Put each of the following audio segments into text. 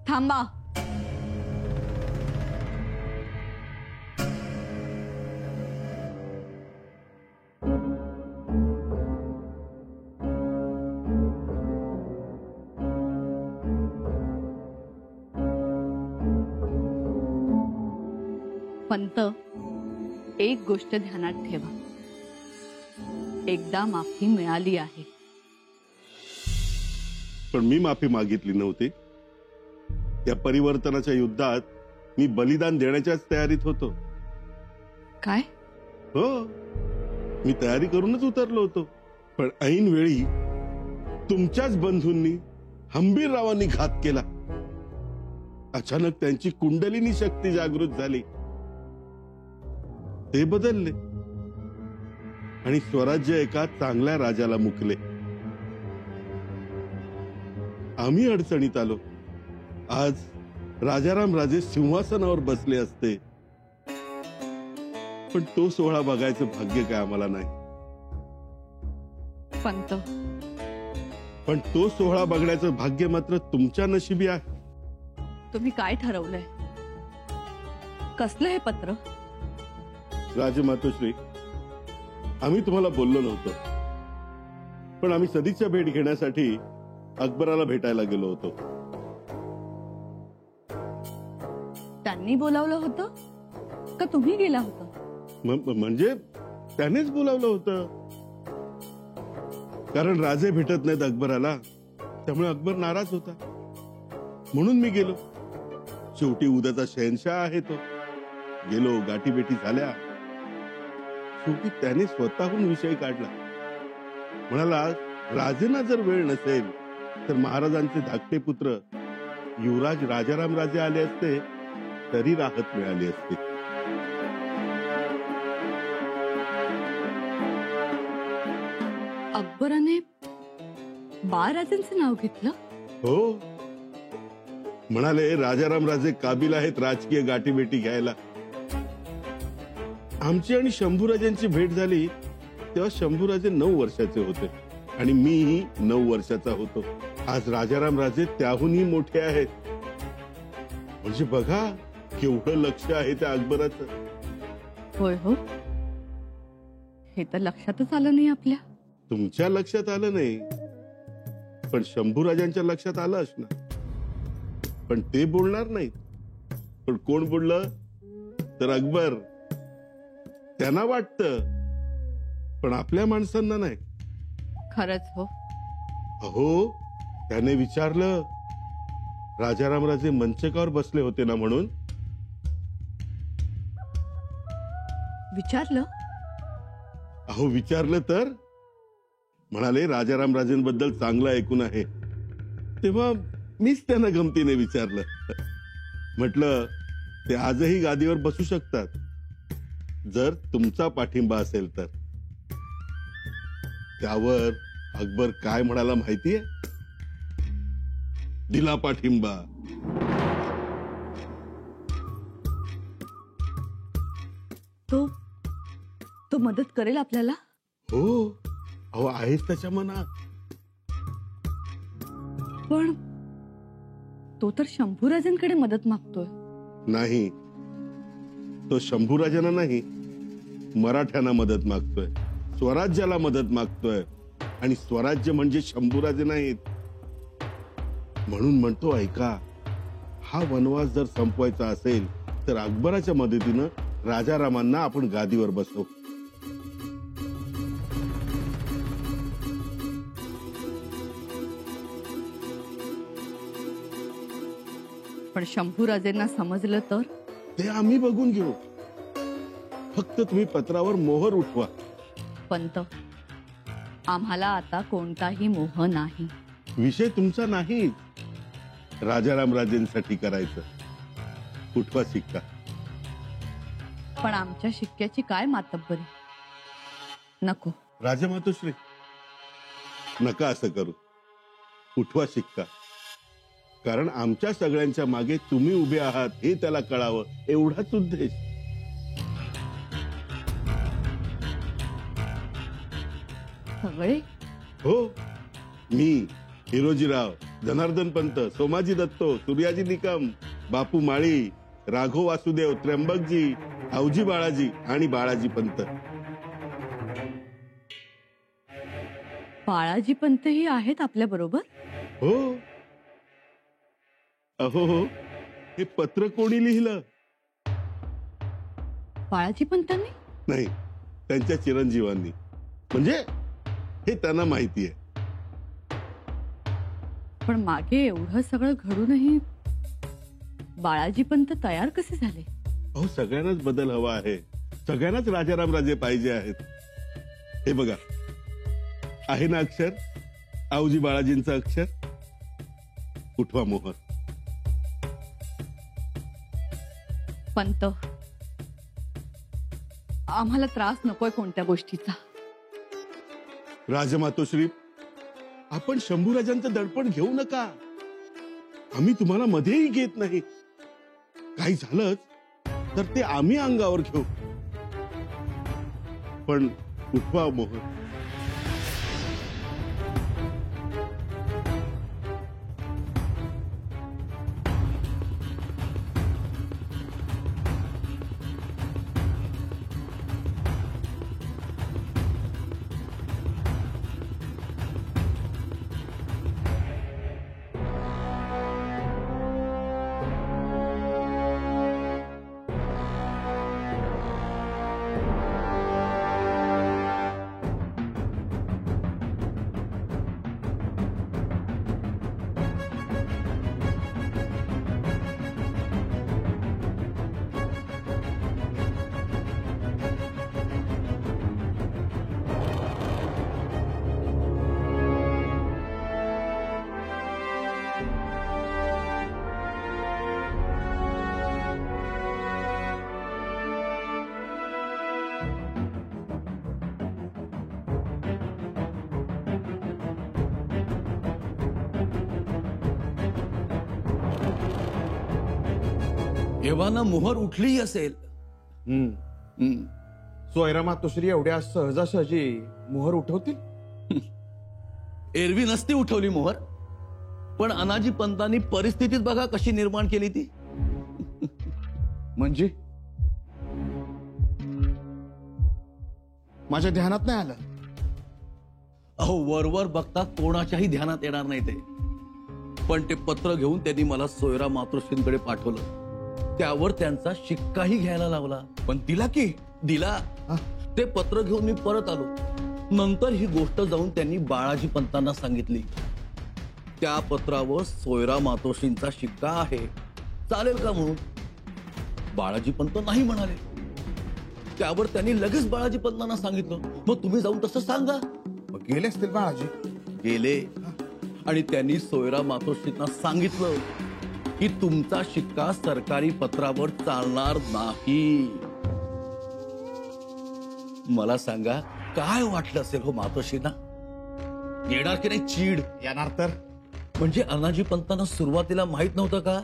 थांबा. पंत, एक गोष्ट ध्यानात ठेवा. एकदा माफी मिळाली आहे. पण मी माफी मागितली नव्हती. या परिवर्तनाच्या युद्धात मी बलिदान देण्याच्याच तयारीत होतो. काय? हो, मी तयारी करूनच उतरलो होतो. पण ऐन वेळी तुमच्याच बंधूंनी हंबीररावांनी घात केला. अचानक त्यांची कुंडलिनी शक्ती जागृत झाली. ते बदलले आणि स्वराज्य एका चांगल्या राजाला मुकले. आम्ही अडचणीत आलो. आज राजाराम राजे सिंहासनावर बसले असते, पण तो सोहळा बघायचं भाग्य काय आम्हाला नाही. पंत, पण तो सोहळा बघण्याचं भाग्य मात्र तुमच्या नशिबी आहे. तुम्ही काय ठरवलंय? कसलं हे पत्र? राजमातोश्री, आम्ही तुम्हाला बोललो नव्हतो, पण आम्ही सदिच्छा भेट घेण्यासाठी अकबराला भेटायला गेलो होतो. त्यांनी बोलावलं होतं का तुम्ही गेला होता? म्हणजे त्यानेच बोलावलं होतं. कारण राजे भेटत नाहीत अकबराला, त्यामुळे अकबर नाराज होता. म्हणून मी गेलो. शेवटी उद्याचा शहनशाह आहे तो. गेलो, गाठीभेटी झाल्या. शेवटी त्याने स्वतःहून विषय काढला. म्हणाला, राजेंना जर वेळ नसेल तर महाराजांचे धाकटे पुत्र युवराज राजाराम राजे आले असते तरी राहत मिळाली असती. अकबराने बाळराजांचं नाव घेतलं? हो, म्हणाले राजाराम राजे काबिल आहेत राजकीय गाठीभेटी घ्यायला. आमची आणि शंभूराजांची भेट झाली तेव्हा शंभूराजे 9 वर्षाचे होते आणि मीही 9 वर्षाचा होतो. आज राजाराम राजे त्याहूनही मोठे आहेत. म्हणजे बघा केवढं लक्ष आहे त्या अकबराचं. होय हो, हे तर लक्षातच आलं नाही आपल्या. तुमच्या लक्षात आलं नाही, पण शंभूराजांच्या लक्षात आलं असणार. पण ते बोलणार नाहीत. पण कोण बोललं तर अकबर. त्यांना वाटतं, पण आपल्या माणसांना नाही. खरंच हो. अहो, त्याने विचारलं, राजाराम राजे मंचकावर बसले होते ना म्हणून. विचारलं? अहो, विचारलं तर म्हणाले राजाराम राजेंबद्दल चांगलं ऐकून आहे. तेव्हा मीच त्यांना गमतीने विचारलं. म्हटलं, ते आजही गादीवर बसू शकतात जर तुमचा पाठिंबा असेल तर. त्यावर अकबर काय म्हणाला माहितीये? दिला पाठिंबा. तो मदत करेल आपल्याला? हो, अहो आहेच त्याच्या मनात. पण तो तर शंभूराजांकडे मदत मागतोय. नाही, तो शंभूराजांना नाही, मराठ्यांना मदत मागतोय. स्वराज्याला मदत मागतोय. आणि स्वराज्य म्हणजे शंभूराजे नाहीत. म्हणून म्हणतो, ऐका, हा वनवास जर संपवायचा असेल तर अकबराच्या मदतीनं राजारामांना आपण गादीवर बसवू. पण शंभूराजेंना समजलं तर? ते आम्ही बघून घेऊ. फक्त तुम्ही पत्रावर मोहर उठवा. पंत, आम्हाला आता कोणताही मोह नाही. विषय तुमचा नाही, राजाराम राजेंसाठी करायचं. उठवा शिक्का. पण आमच्या शिक्क्याची काय मातब्बरी? नको. राजमातोश्री, नका असं करू. उठवा शिक्का. कारण आमच्या सगळ्यांच्या मागे तुम्ही उभे आहात हे त्याला कळावं, एवढाच उद्देश. सगळे? हो, मी हिरोजीराव, जनार्दन पंत, सोमाजी दत्तो, सूर्याजी निकम, बापू माळी, राघव वासुदेव, त्र्यंबकजी, हावजी बाळाजी आणि बाळाजी पंत. बाळाजी पंतही आहेत आपल्या बरोबर? हो. अहो हो, हे पत्र कोणी लिहिलं? बाळाजी पंतांनी? नाही, त्यांच्या चिरंजीवांनी. म्हणजे हे त्यांना माहिती आहे. पण मागे एवढं सगळं घडूनही बाळाजी पंत तयार कसे झाले? अहो, सगळ्यांनाच बदल हवा आहे. सगळ्यांनाच राजाराम राजे पाहिजे आहेत. हे बघा, आहे ना अक्षर, आवजी बाळाजींचं अक्षर. उठवा मोहर. पंत, आम्हाला त्रास नकोय कोणत्या गोष्टीचा. राजमातोश्री, आपण शंभूराजांचं दडपण घेऊ नका. आम्ही तुम्हाला मध्येही घेत नाही. काही झालंच तर ते आम्ही अंगावर घेऊ. पण उठवा मोहर. एव्हाना मोहर उठलीही असेल. सोयरा मातोश्री एवढ्या सहजासहजी मोहर उठवतील? एरवी नसती उठवली मोहर, पण अनाजी पंतांनी परिस्थितीत बघा कशी निर्माण केली ती. म्हणजे माझ्या ध्यानात नाही आलं. अहो, वरवर बघता कोणाच्याही ध्यानात येणार नाही ते. पण ते पत्र घेऊन त्यांनी मला सोयरा मातोश्रींकडे पाठवलं. त्यावर त्यांचा शिक्काही घ्यायला लावला. पण दिला की? दिला. ते पत्र घेऊन मी परत आलो. नंतर ही गोष्ट जाऊन त्यांनी बाळाजी पंतांना सांगितली. त्या पत्रावर सोयरा मातोश्रींचा शिक्का आहे, चालेल का म्हणून. बाळाजी पंत नाही म्हणाले. त्यावर त्यांनी लगेच बाळाजी पंतांना सांगितलं, मग तुम्ही जाऊन तसं सांगा. मग गेले असतील बाळाजी. गेले आणि त्यांनी सोयरा मातोश्रींना सांगितलं की तुमचा शिक्का सरकारी पत्रावर चालणार नाही. मला सांगा, काय वाटलं असेल हो मातोश्रींना? येणार की नाही चीड? येणार तर. म्हणजे अनाजी पंतांना सुरुवातीला माहित नव्हतं का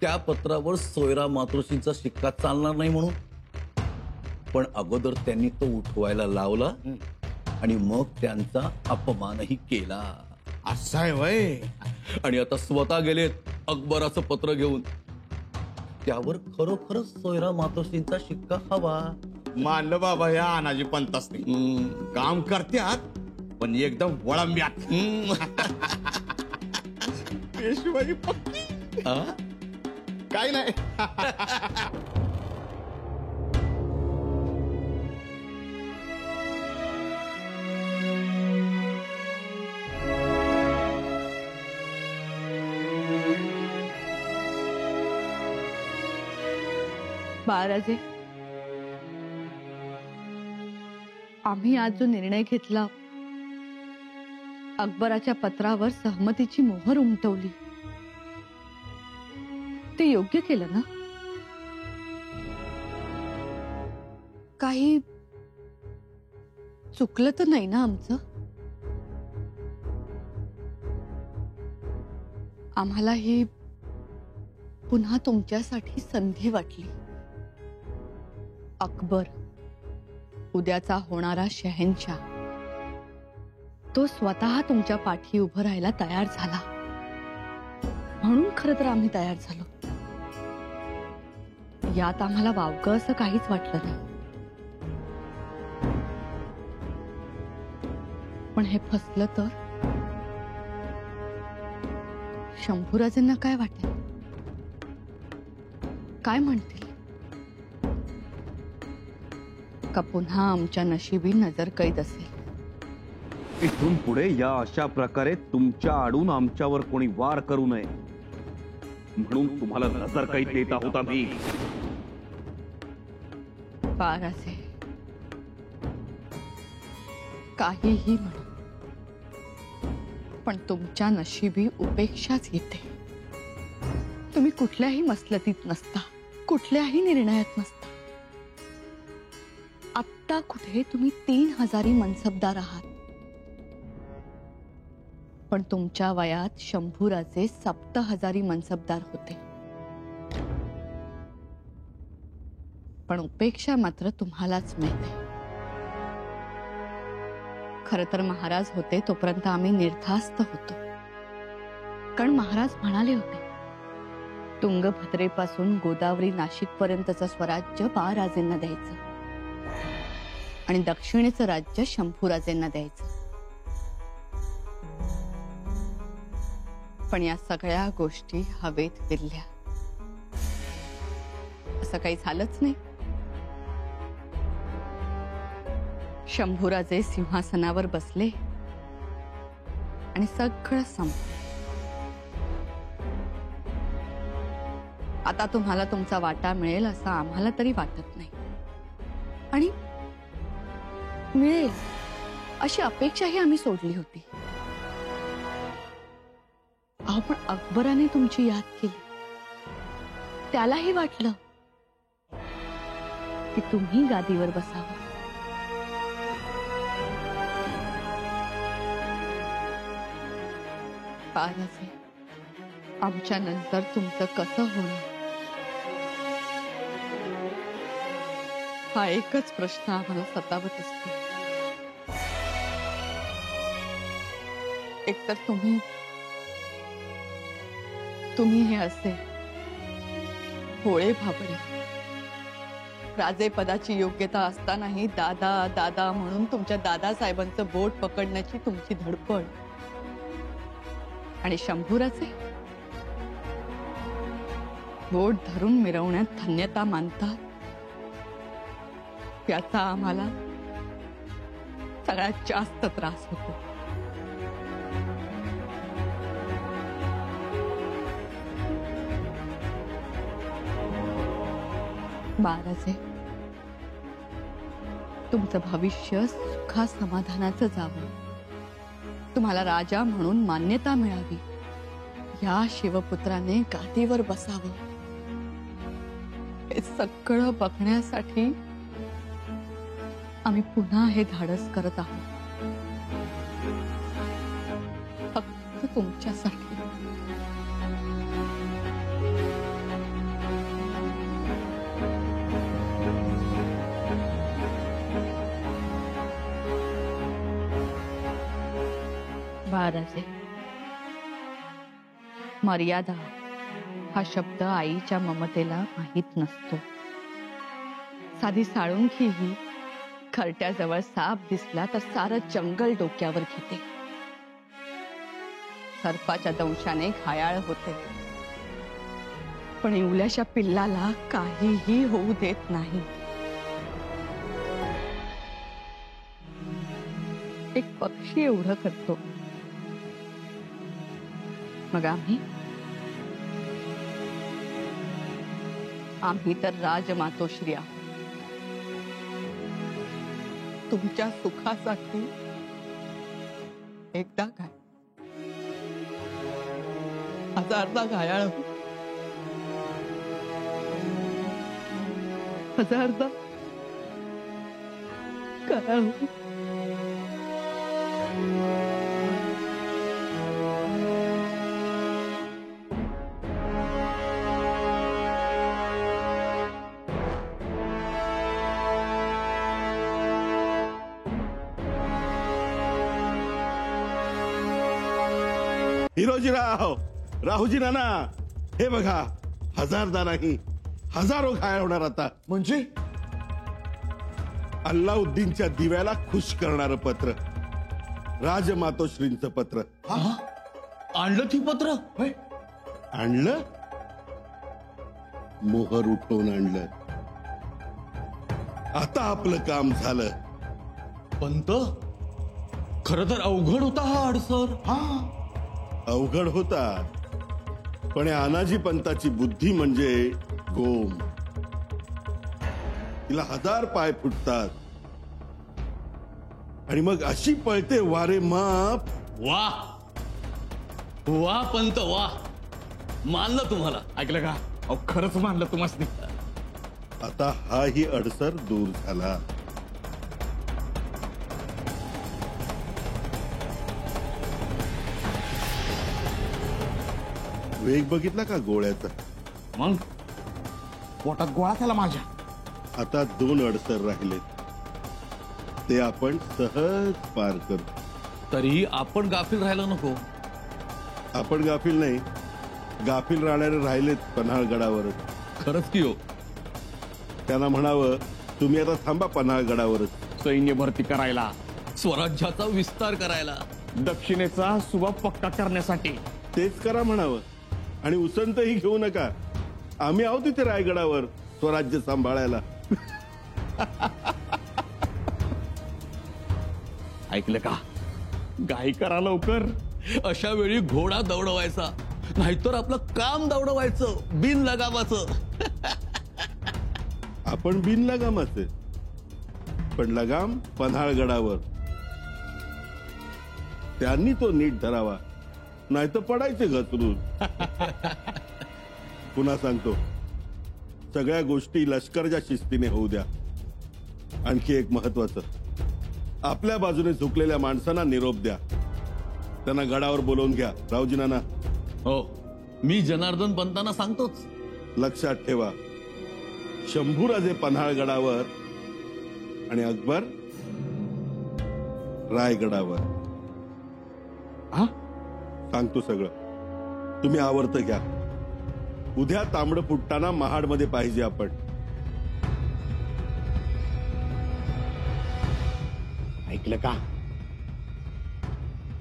त्या पत्रावर सोयरा मातोश्रींचा शिक्का चालणार नाही म्हणून? पण अगोदर त्यांनी तो उठवायला लावला आणि मग त्यांचा अपमानही केला. असं आहे वय. आणि आता स्वतः गेलेत अकबराचं पत्र घेऊन. त्यावर खरोखरच सोयरा मातोश्रींचा शिक्का हवा. मानलं बाबा या अनाजी पंतासनी. काम करत्यात पण एकदम वळंब्यात. पेशवाई पक्की. काय नाही. बाळराजे, आम्ही आज जो निर्णय घेतला, अकबराच्या पत्रावर सहमतीची मोहर उमटवली, ते योग्य केलं ना? काही चुकलं तर नाही ना आमचं? आम्हाला ही पुन्हा तुमच्यासाठी संधी वाटली. अकबर, उद्याचा होणारा शहेनशाह, तो स्वतः तुमच्या पाठी उभं राहायला तयार झाला. म्हणून खरं तर आम्ही तयार झालो. यात आम्हाला वावगं असं काहीच वाटलं नाही. पण हे फसलं तर शंभूराजेंना काय वाटेल? काय म्हणतील? का पुन्हा आमच्या नशिबी नजर कैद असेल? इथून पुढे या अशा प्रकारे तुमच्या आडून आमच्यावर कोणी वार करू नये म्हणून तुम्हाला नजर काही देता होता मी. बाराचे काहीही म्हणा, पण तुमच्या नशिबी उपेक्षाच येते. तुम्ही कुठल्याही मसलतीत नसता, कुठल्याही निर्णयात नसता. आत्ता कुठे तुम्ही 3000 मनसबदार आहात, पण तुमच्या वयात शंभूराजे 7000 मनसबदार होते. पण उपेक्षा मात्र तुम्हालाच मिळते. खर तर महाराज होते तोपर्यंत आम्ही निर्धास्त होतो. कारण महाराज म्हणाले होते, तुंगभद्रेपासून गोदावरी नाशिक पर्यंतचं स्वराज्य बाळराजेंना द्यायचं आणि दक्षिणेचं राज्य शंभूराजेंना द्यायचं. पण या सगळ्या गोष्टी हवेत विरल्या. असं काही झालंच नाही. शंभूराजे सिंहासनावर बसले आणि सगळं संपलं. आता तुम्हाला तुमचा वाटा मिळेल असं आम्हाला तरी वाटत नाही. आणि मिळेल अशी अपेक्षाही आम्ही सोडली होती. अहो, पण अकबराने तुमची याद केली. त्यालाही वाटलं की तुम्ही गादीवर बसावं. बाळराजे, आमच्या नंतर तुमचं कसं होणार हा एकच प्रश्न आम्हाला सतावत असतो. एकतर तुम्ही हे असे भोळे भाबडे, राजेपदाची योग्यता असतानाही दादा दादा म्हणून तुमच्या दादासाहेबांचं बोट पकडण्याची तुमची धडपड, आणि शंभूराचे बोट धरून मिरवण्यात धन्यता मानतात. याचा आम्हाला सगळ्यात जास्त त्रास होतो. बाळराजे, तुमचं भविष्य सुखा समाधानाचं जावं, तुम्हाला राजा म्हणून मान्यता मिळावी, या शिवपुत्राने गादीवर बसावं, हे सगळं बघण्यासाठी आम्ही पुन्हा हे धाडस करत आहोत. फक्त तुमच्यासाठी. बाळराजे, मर्यादा हा शब्द आईच्या ममतेला माहीत नसतो. साधी साळुंखीही खरट्याजवळ साप दिसला तर सारं जंगल डोक्यावर घेते. सर्पाच्या दंशाने घायाळ होते, पण इवल्याच्या पिल्लाला काहीही होऊ देत नाही. एक पक्षी एवढं करतो, मग आम्ही तर राजमातोश्री आहोत. तुमच्या सुखासाठी एकदा काय, हजारदा घायाळ हो, हजारदा घायाळ हो. हिरोजीराव, राहुजी नाना, हे बघा, हजारदा नाही, हजारो घायल होणार आता. म्हणजे अल्लाउद्दीनच्या दिव्याला खुश करणारं पत्र, राजमातोश्रींचं पत्र. आणलं ती पत्र? होय? आणलं, मोहर उठवून आणलं. आता आपलं काम झालं. पंत, खरं तर अवघड होता हा अडसर. अवघड होता, पण या अनाजी पंताची बुद्धी म्हणजे गोम. तिला 1000 पाय फुटतात आणि मग अशी पळते वारे माप. वा वा पंत वा, मानलं तुम्हाला. ऐकलं का? अहो खरंच मानलं तुम्हाला. आता हाही अडसर दूर झाला. वेग बघितला का गोळ्याचा? मग पोटात गोळा झाला माझ्या. आता 2 अडसर राहिलेत, ते आपण सहज पार करू. तरीही आपण गाफील राहायला नको. आपण गाफील नाही, गाफील राहणारे राहिलेत पन्हाळगडावरच. खरंच की हो. त्यांना म्हणावं, तुम्ही आता थांबा पन्हाळगडावरच. सैन्य भरती करायला, स्वराज्याचा विस्तार करायला, दक्षिणेचा सुबा पक्का करण्यासाठी. तेच करा म्हणावं आणि उसंतही घेऊ नका. आम्ही आहोत तिथे रायगडावर स्वराज्य सांभाळायला. ऐकलं का? गाई करा लवकर. अशा वेळी घोडा दौडवायचा, नाहीतर आपलं काम दौडवायचं, बिन लगावाचं. आपण बिन लगामाचे, पण लगाम पन्हाळगडावर. त्यांनी तो नीट धरावा, नाहीतर पडायचे घसरून. पुन्हा सांगतो, सगळ्या गोष्टी लष्करच्या शिस्तीने होऊ द्या. आणखी एक महत्वाचं, आपल्या बाजूने झुकलेल्या माणसांना निरोप द्या. त्यांना गडावर बोलवून घ्या. रावजी नाना, हो, मी जनार्दन पंतांना सांगतोच. लक्षात ठेवा, शंभूराजे पन्हाळगडावर आणि अकबर रायगडावर. हा? सांगतो सगळं, तुम्ही आवर्त घ्या. उद्या तांबड फुटताना महाडमध्ये पाहिजे आपण. ऐकलं का?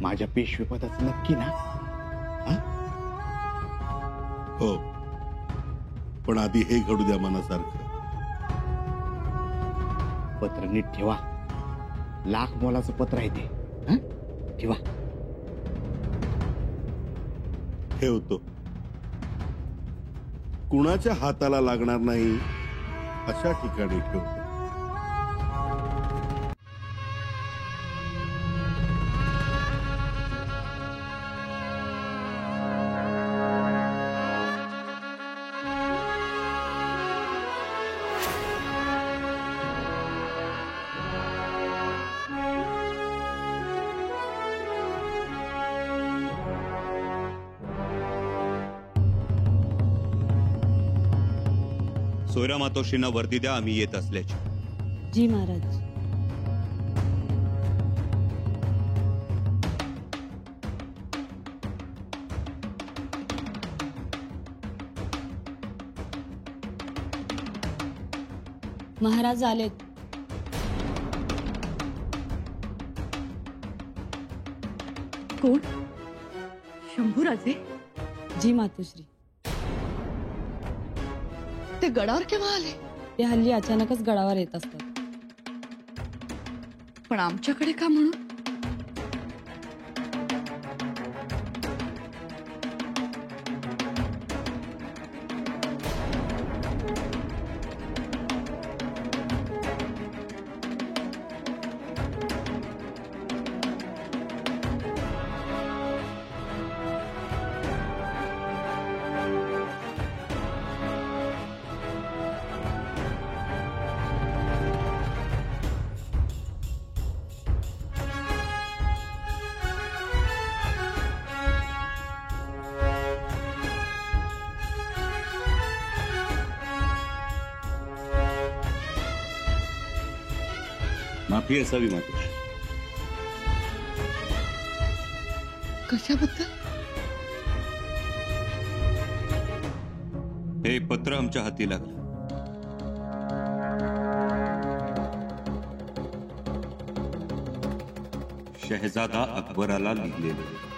माझ्या पेशवेपदाचं नक्की ना? हो, पण आधी हे घडू द्या मनासारखं. पत्र नीट ठेवा. लाख मोलाचं पत्र आहे ते. हं? ठेवा. ठेवतो. कुणाच्या हाताला लागणार नाही अशा ठिकाणी ठेवतो. सोयरा मातोश्रींना वर्दी द्या, आम्ही येत असल्याची. जी महाराज. महाराज आलेत. कोण? शंभूराजे? जी मातोश्री. ते गडावर केव्हा आले? ते हल्ली अचानकच गडावर येत असतात. पण आमच्याकडे का म्हणून? माफी असावी मातोश्री. कशाबद्दल? हे पत्र आमच्या हाती लागलं. शहजादा अकबराला लिहिलेले.